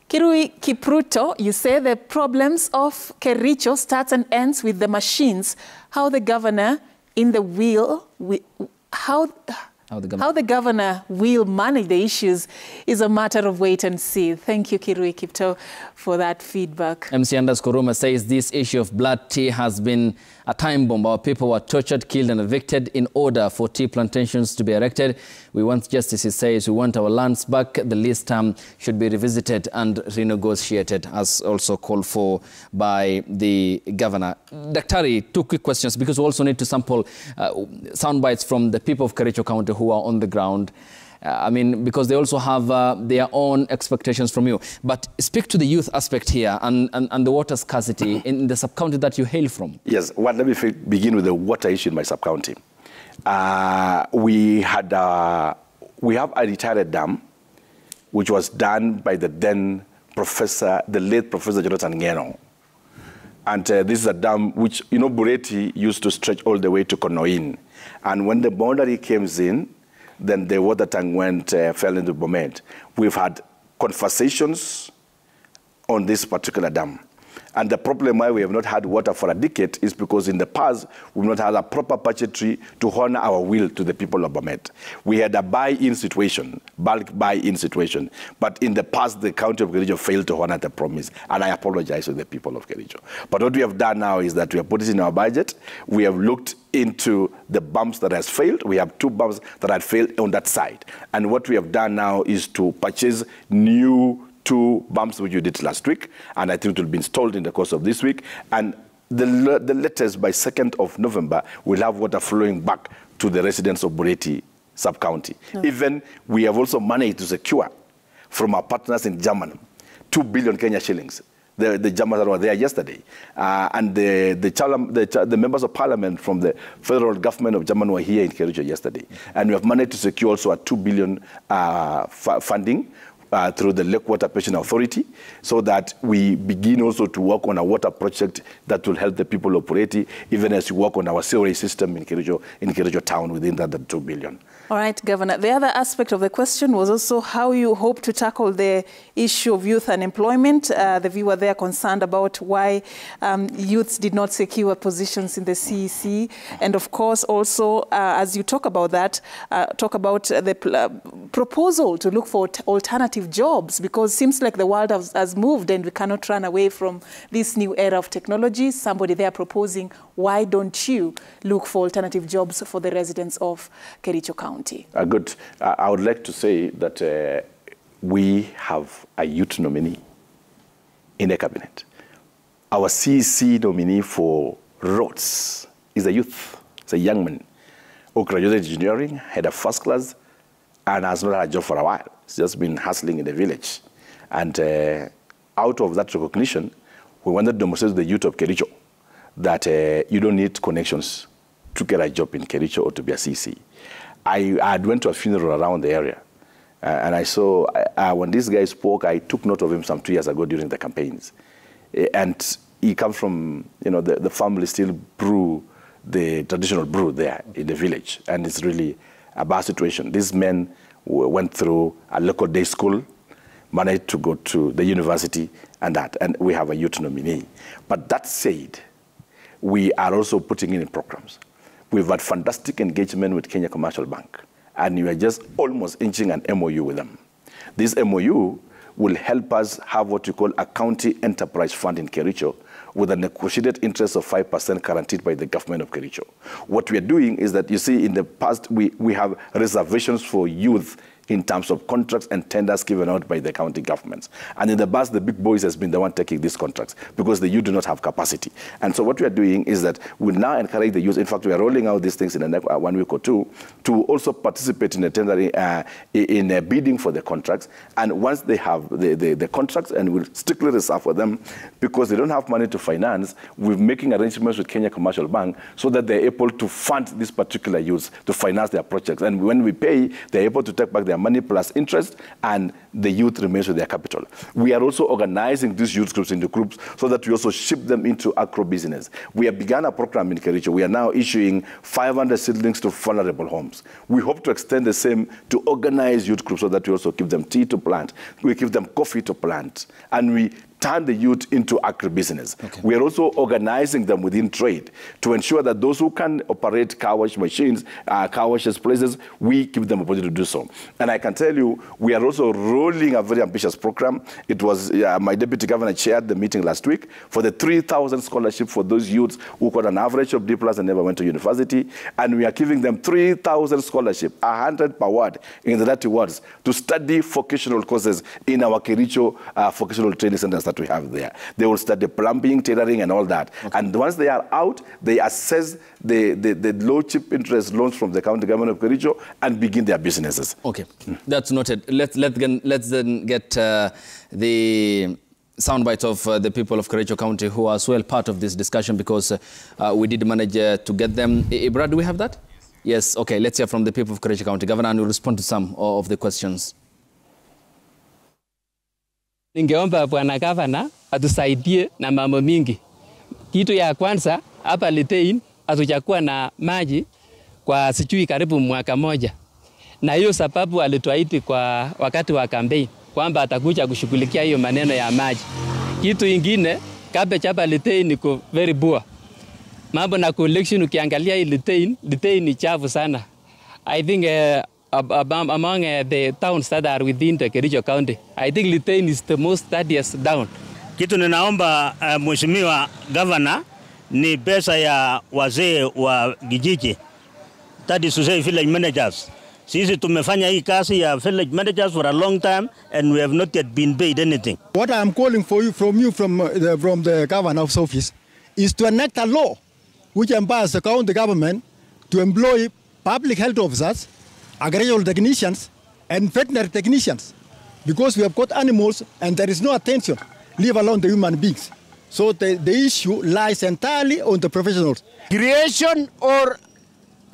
Kirui Kipruto, you say the problems of Kericho starts and ends with the machines. How the governor in the wheel, how the governor will manage the issues is a matter of wait and see. Thank you, Kirui Kipto, for that feedback. MC Anders Koruma says this issue of blood tea has been a time bomb. Our people were tortured, killed and evicted in order for tea plantations to be erected. We want justice, he says. We want our lands back. The list should be revisited and renegotiated, as also called for by the governor. Daktari, 2 quick questions, because we also need to sample sound bites from the people of Kericho County who are on the ground. I mean, because they also have their own expectations from you. But speak to the youth aspect here and the water scarcity in the sub-county that you hail from. Yes, well, let me begin with the water issue in my sub-county. We have a retired dam, which was done by the then professor, the late Professor Jonathan Ngeno. And this is a dam which, you know, Bureti used to stretch all the way to Konoin. And when the boundary came in, then the water tank fell into Bomet. We've had conversations on this particular dam. And the problem why we have not had water for a decade is because in the past, we've not had a proper budgetary to honor our will to the people of Bomet. We had a buy-in situation, bulk buy-in situation. But in the past, the county of Kericho failed to honor the promise. And I apologize to the people of Kericho. But what we have done now is that we have put it in our budget. We have looked into the bumps that has failed. We have 2 bumps that had failed on that side. And what we have done now is to purchase new 2 bumps which you did last week, and I think it will be installed in the course of this week. And the latest by 2nd of November, we'll have water flowing back to the residents of Bureti sub-county. No. Even we have also managed to secure from our partners in Germany 2 billion Kenya shillings. The Germans that were there yesterday. And the members of parliament from the federal government of Germany were here in Kericho yesterday. And we have managed to secure also a 2 billion funding through the Lake Water Pension Authority, so that we begin also to work on a water project that will help the people of Bureti, even as we work on our sewerage system in Kericho town within that 2 billion. All right, Governor. The other aspect of the question was also how you hope to tackle the issue of youth unemployment. The viewer there concerned about why youths did not secure positions in the CEC. And of course, also, as you talk about that, talk about the proposal to look for alternative jobs, because it seems like the world has moved and we cannot run away from this new era of technology. Somebody there proposing, why don't you look for alternative jobs for the residents of Kericho County? Good. I would like to say that we have a youth nominee in the cabinet. Our CEC nominee for roads is a youth. It's a young man who graduated engineering, had a first class, and has not had a job for a while. He's just been hustling in the village. And out of that recognition, we wanted to demonstrate to the youth of Kericho that you don't need connections to get a job in Kericho or to be a CEC. I went to a funeral around the area, and I saw, when this guy spoke, I took note of him some 2 years ago during the campaigns. And he comes from, you know, the family still brew the traditional brew there in the village, and it's really a bad situation. These men went through a local day school, managed to go to the university, and we have a youth nominee. But that said, we are also putting in programs. We've had fantastic engagement with Kenya Commercial Bank, and we are just almost inching an MOU with them. This MOU will help us have what we call a county enterprise fund in Kericho with a negotiated interest of 5% guaranteed by the government of Kericho. What we are doing is that, you see, in the past, we have reservations for youth in terms of contracts and tenders given out by the county governments. And in the past, the big boys has been the one taking these contracts because the youth do not have capacity. And so what we are doing is that we now encourage the youth. In fact, we are rolling out these things in the next 1 week or two to also participate in a tendering, in a bidding for the contracts. And once they have the contracts, and we'll strictly reserve for them because they don't have money to finance, we're making arrangements with Kenya Commercial Bank so that they're able to fund these particular youths to finance their projects. And when we pay, they're able to take back their money plus interest, and the youth remains with their capital. We are also organizing these youth groups into groups so that we also ship them into agro-business. We have begun a program in Kericho. We are now issuing 500 seedlings to vulnerable homes. We hope to extend the same to organized youth groups so that we also give them tea to plant. We give them coffee to plant. And we turn the youth into agribusiness. Okay. We are also organizing them within trade to ensure that those who can operate car wash machines, car washes places, we give them opportunity to do so. And I can tell you, we are also rolling a very ambitious program. It was, my deputy governor chaired the meeting last week for the 3,000 scholarship for those youths who got an average of D+ and never went to university. And we are giving them 3,000 scholarship, 100 per word, in the 30 words, to study vocational courses in our Kericho vocational training centers that we have there. They will study plumbing, tailoring, and all that. Okay. And once they are out, they assess the low cheap interest loans from the county government of Kericho and begin their businesses. Okay, that's noted. Let's then get the soundbite of the people of Kericho County who are as well part of this discussion, because we did manage to get them. Brad, do we have that? Yes. Okay, let's hear from the people of Kericho County. Governor, and we'll respond to some of the questions. Ningeomba bwana gavana atusaidie na mambo mingi. Kitu ya kwanza, hapa Litein hatujakuwa na maji kwa sijui karibu mwaka moja. Na hiyo sababu alituahidi kwa wakati wa campaign kwamba atakuja kushughulikia hiyo maneno ya maji. Kitu ingine, cabbage hapa Litein iko very poor. Mambo na collection ukiangalia hii Litein ni chafu sana. I think among the towns that are within the Kericho County, I think Litein is the most dirtiest town. Kitu ninaomba mheshimiwa governor ni pesa ya wazee wa kijiji. That is to say village managers. Sisi tumefanya hii kazi ya village managers for a long time and we have not yet been paid anything. What I am calling for you from the governor's office is to enact a law which empowers the county government to employ public health officers, agricultural technicians, and veterinary technicians, because we have got animals and there is no attention, leave alone the human beings. So the issue lies entirely on the professionals. Creation or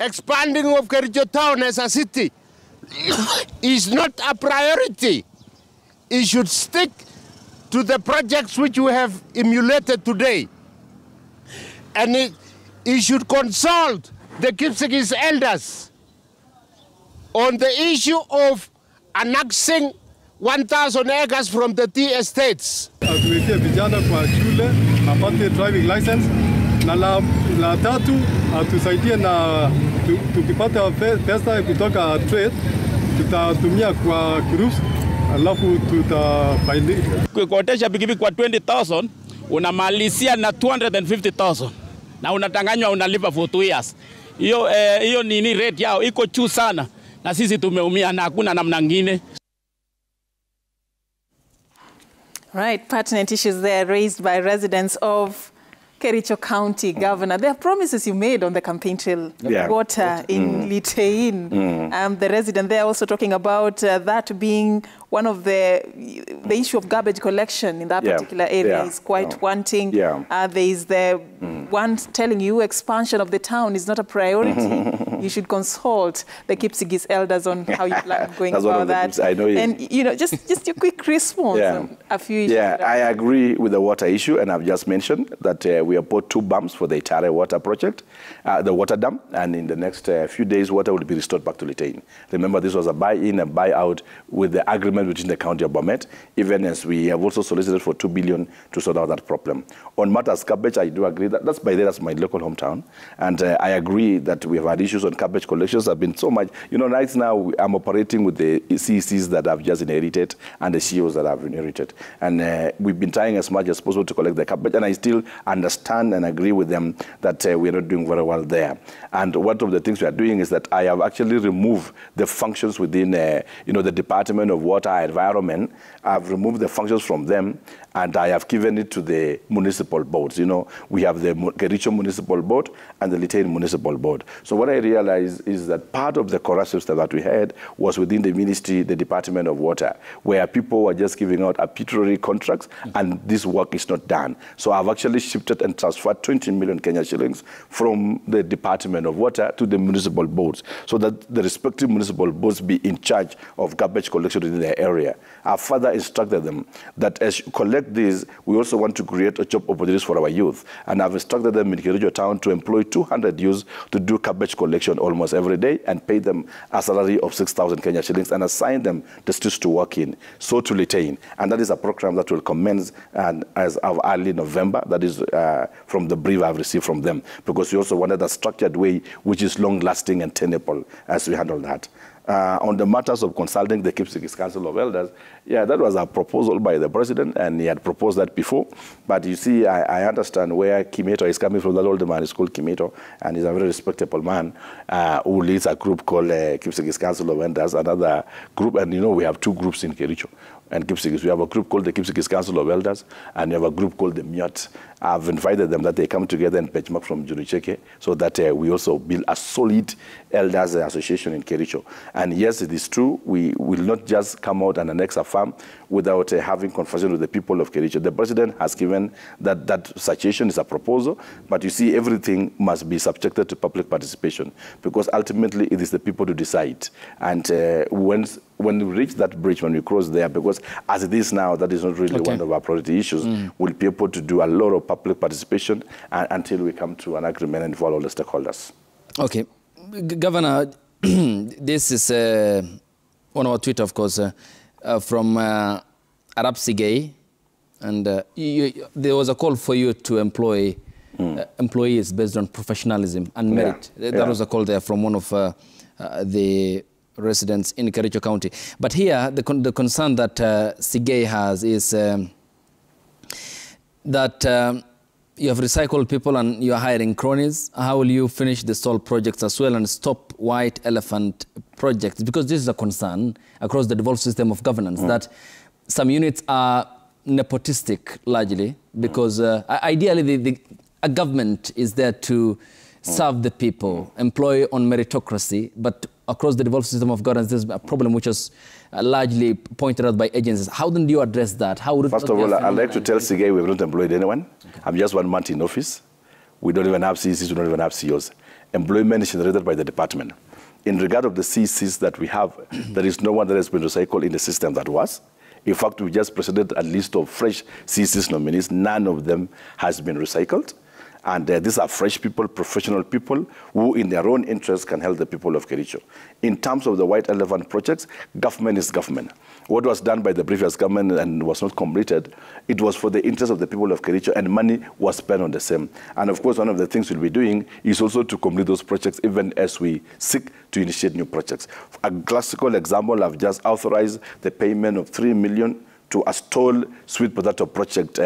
expanding of Kericho town as a city is not a priority. It should stick to the projects which we have emulated today. And it should consult the Kipsigis elders on the issue of annexing 1,000 acres from the tea estates. Tuwekee vijana kwa shule apate driving license, na la tatu tusaidie na tukipata pesa kutoka trade tutatumia kwa groups, alafu tutafaidika. Kuotesha pikipiki kwa 20,000 unamalizia na 250,000 na unatanganywa unalipa for 2 years. Hiyo nini rate yao iko juu sana na sisi tumeumia na hakuna namna nyingine. Right, pertinent issues there raised by residents of Kericho County. Governor, there are promises you made on the campaign trail, water in Litein. The resident there also talking about that being one of the issue of garbage collection in that particular area is quite wanting. There is the one telling you expansion of the town is not a priority. You should consult the Kipsigis elders on how you plan going about that. I know and you know, just your quick response on a few issues. I agree with the water issue, and I've just mentioned that we have put 2 bumps for the Itare water project, the water dam, and in the next few days, water will be restored back to Litein. Remember, this was a buy-in and buy-out with the agreement between the county of Bomet, even as we have also solicited for 2 billion to sort out that problem. On matters garbage, I do agree that that's my local hometown, and I agree that we have had issues on cabbage collections have been so much. You know, right now I'm operating with the CECs that I've just inherited and the CEOs that I've inherited. And we've been trying as much as possible to collect the cabbage. And I still understand and agree with them that we're not doing very well there. And one of the things we are doing is that I have actually removed the functions within, you know, the Department of Water and Environment. I've removed the functions from them, and I have given it to the municipal boards. You know, we have the Kericho Municipal Board and the Litein Municipal Board. So what I realized is that part of the corruption that we had was within the ministry, the Department of Water, where people were just giving out arbitrary contracts, and this work is not done. So I've actually shifted and transferred 20 million Kenya shillings from the Department of Water to the municipal boards, so that the respective municipal boards be in charge of garbage collection in their area. I've further instructed them that as you collect these, we also want to create a job opportunities for our youth. And I've instructed them in Kericho town to employ 200 youths to do garbage collection almost every day and pay them a salary of 6,000 Kenya shillings and assign them the streets to work in, so to Litein. And that is a program that will commence as of early November. That is from the brief I've received from them, because we also wanted a structured way which is long-lasting and tenable as we handle that. On the matters of consulting the Kipsigis Council of Elders, yeah, that was a proposal by the president, and he had proposed that before. But you see, I understand where Kimeto is coming from. That older man is called Kimeto, and he's a very respectable man who leads a group called Kipsigis Council of Elders, another group. And you know, we have two groups in Kericho and Kipsigis. We have a group called the Kipsigis Council of Elders, and we have a group called the Myot. I've invited them that they come together and benchmark from Junicheke, so that we also build a solid elders association in Kericho. And yes, it is true, we will not just come out and annex a farm without having conversation with the people of Kericho. The president has given that situation is a proposal, but you see, everything must be subjected to public participation, because ultimately it is the people to decide. And when we reach that bridge, when we cross there, because as it is now, that is not really one of our priority issues, we'll be able to do a lot of public participation until we come to an agreement and involve all the stakeholders. Okay. Governor, this is on our Twitter, of course, from Arab Sigay, and there was a call for you to employ employees based on professionalism and merit. That was a call there from one of the residents in Kericho County. But here, the concern that Sigay has is that you have recycled people and you are hiring cronies. How will you finish the stall projects as well and stop white elephant projects? Because this is a concern across the devolved system of governance, that some units are nepotistic largely, because ideally a government is there to serve the people, employ on meritocracy, but across the devolved system of governance, there's a problem which is largely pointed out by agencies. How then do you address that? How would First of all, I'd like to tell Sigay we've not employed anyone. I'm just 1 month in office. We don't even have CECs, we don't even have CEOs. Employment is generated by the department. In regard of the CECs that we have, there is no one that has been recycled in the system that was. In fact, we just presented a list of fresh CECs nominees. None of them has been recycled. And these are fresh people, professional people, who in their own interest can help the people of Kericho. In terms of the white elephant projects, government is government. What was done by the previous government and was not completed, it was for the interest of the people of Kericho, and money was spent on the same. And of course, one of the things we'll be doing is also to complete those projects even as we seek to initiate new projects. A classical example, I've just authorized the payment of 3 million to a stall sweet potato project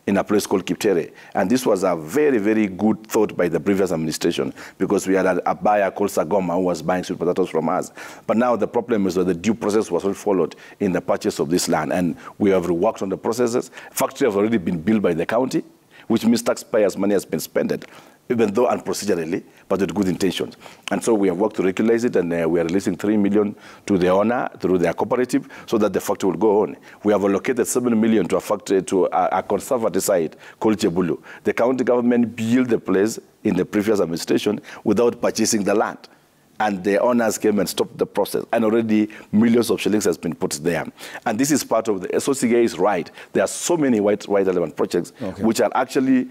in a place called Kiptere. And this was a very, very good thought by the previous administration, because we had a buyer called Sagoma who was buying sweet potatoes from us. But now the problem is that the due process was not followed in the purchase of this land. And we have reworked on the processes. Factory has already been built by the county, which means taxpayers' money has been spent, even though unprocedurally, but with good intentions. And so we have worked to regularize it, and we are releasing 3 million to the owner through their cooperative so that the factory will go on. We have allocated 7 million to a factory, to a conservative site called Chebulu. The county government built the place in the previous administration without purchasing the land. And the owners came and stopped the process. And already millions of shillings has been put there. And this is part of the SOCA is right. There are so many white elephant projects which are actually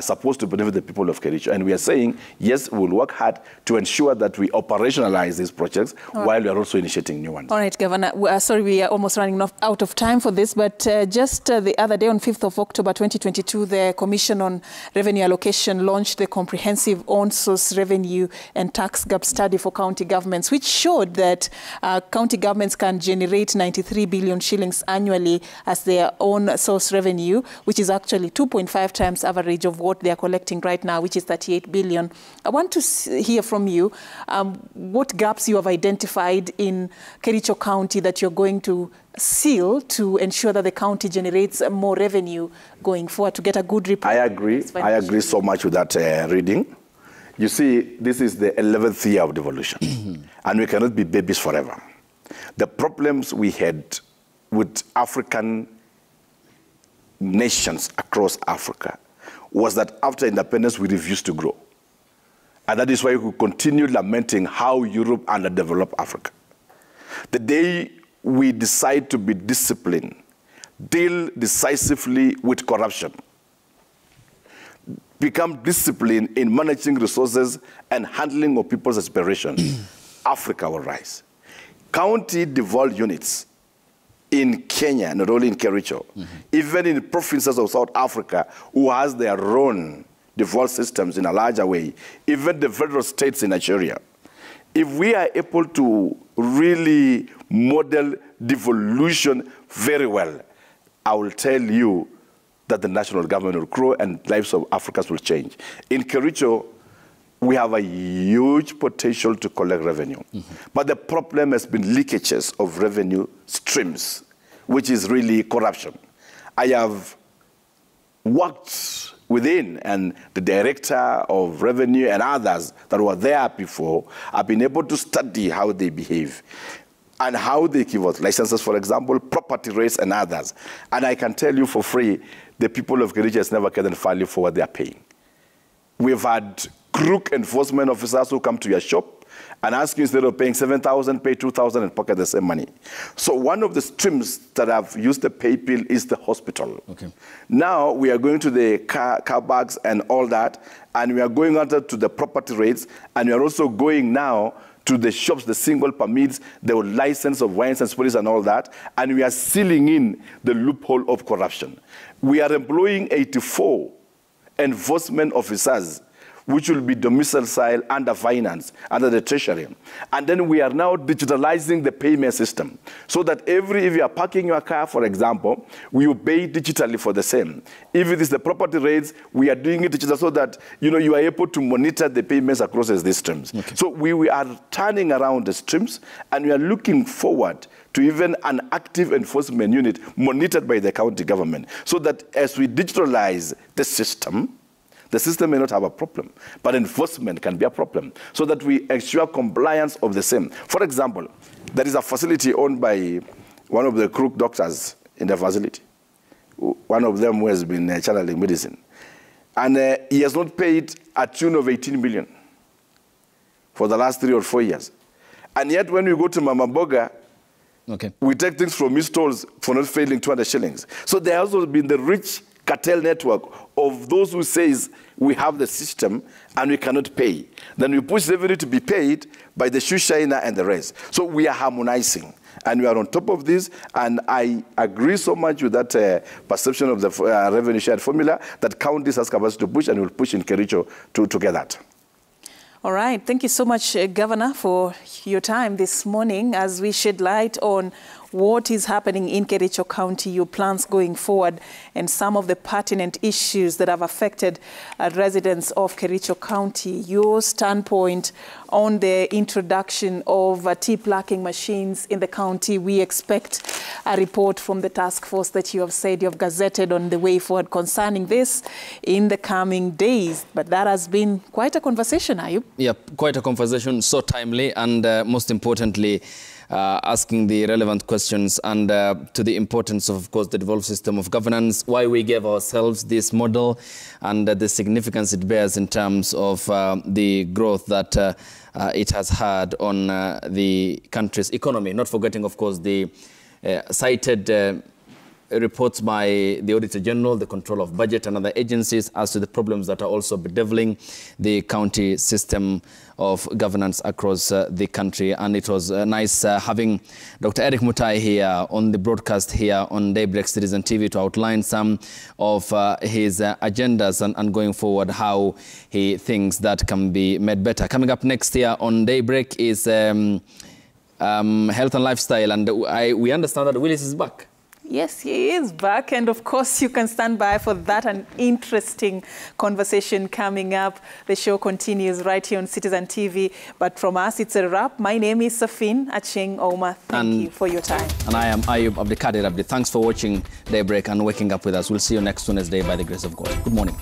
supposed to benefit the people of Kericho. And we are saying, yes, we'll work hard to ensure that we operationalize these projects while we are also initiating new ones. All right, Governor. Sorry, we are almost running out of time for this, but just the other day on 5th of October 2022, the Commission on Revenue Allocation launched the comprehensive on-source revenue and tax gap study for county governments, which showed that county governments can generate 93 billion shillings annually as their own source revenue, which is actually 2.5 times average of what they are collecting right now, which is 38 billion. I want to hear from you what gaps you have identified in Kericho County that you're going to seal to ensure that the county generates more revenue going forward to get a good report. I agree so much with that reading. You see, this is the 11th year of devolution, and we cannot be babies forever. The problems we had with African nations across Africa was that after independence, we refused to grow. And that is why we continue lamenting how Europe underdeveloped Africa. The day we decide to be disciplined, deal decisively with corruption, become disciplined in managing resources and handling of people's aspirations, Africa will rise. County devolved units in Kenya, not only in Kericho, even in provinces of South Africa, who has their own devolved systems in a larger way, even the federal states in Nigeria. If we are able to really model devolution very well, I will tell you that the national government will grow and lives of Africans will change. In Kericho, we have a huge potential to collect revenue. But the problem has been leakages of revenue streams, which is really corruption. I have worked within, and the director of revenue and others that were there before have been able to study how they behave and how they give out licenses, for example, property rates and others. And I can tell you for free, the people of Kericho has never gotten value for what they are paying. We've had crook enforcement officers who come to your shop and ask you, instead of paying 7,000, pay 2,000 and pocket the same money. So one of the streams that I've used the pay bill is the hospital. Okay. Now we are going to the car bags and all that, and we are going out to the property rates, and we are also going now to the shops, the single permits, the license of wines and spirits and all that, and we are sealing in the loophole of corruption. We are employing 84 enforcement officers, which will be domiciled under finance, under the treasury. And then we are now digitalizing the payment system so that if you are parking your car, for example, we will pay digitally for the same. If it is the property rates, we are doing it digital so that you are able to monitor the payments across these streams. Okay. So we are turning around the streams, and we are looking forward to even an active enforcement unit monitored by the county government, so that as we digitalize the system may not have a problem, but enforcement can be a problem, so that we ensure compliance of the same. For example, there is a facility owned by one of the crook doctors in the facility, one of them who has been channeling medicine, and he has not paid a tune of 18 million for the last 3 or 4 years. And yet when we go to Mama Boga, we take things from his stores for not failing 200 shillings. So there has also been the rich cartel network of those who says we have the system and we cannot pay. Then we push revenue to be paid by the shoe shiner and the rest. So we are harmonizing, and we are on top of this, and I agree so much with that perception of the revenue shared formula that counties has capacity to push, and will push in Kericho to get that. All right. Thank you so much, Governor, for your time this morning as we shed light on what is happening in Kericho County, your plans going forward, and some of the pertinent issues that have affected residents of Kericho County. Your standpoint on the introduction of tea-plucking machines in the county. We expect a report from the task force that you have said you have gazetted on the way forward concerning this in the coming days. But that has been quite a conversation, Ayub. Yeah, quite a conversation, so timely, and most importantly, asking the relevant questions and to the importance of course, the devolved system of governance, why we gave ourselves this model, and the significance it bears in terms of the growth that it has had on the country's economy. Not forgetting, of course, the cited reports by the Auditor General, the Control of Budget and other agencies as to the problems that are also bedeviling the county system of governance across the country. And it was nice having Dr. Erick Mutai here on the broadcast here on Daybreak Citizen TV to outline some of his agendas and going forward how he thinks that can be made better. Coming up next here on Daybreak is health and lifestyle, and we understand that Willis is back. Yes, he is back, and of course you can stand by for that, an interesting conversation coming up. The show continues right here on Citizen TV, but from us it's a wrap. My name is Safin Acheng Ouma. Thank you for your time. And I am Ayub Abdikadir Abdi. Thanks for watching Daybreak and waking up with us. We'll see you next Wednesday by the grace of God. Good morning.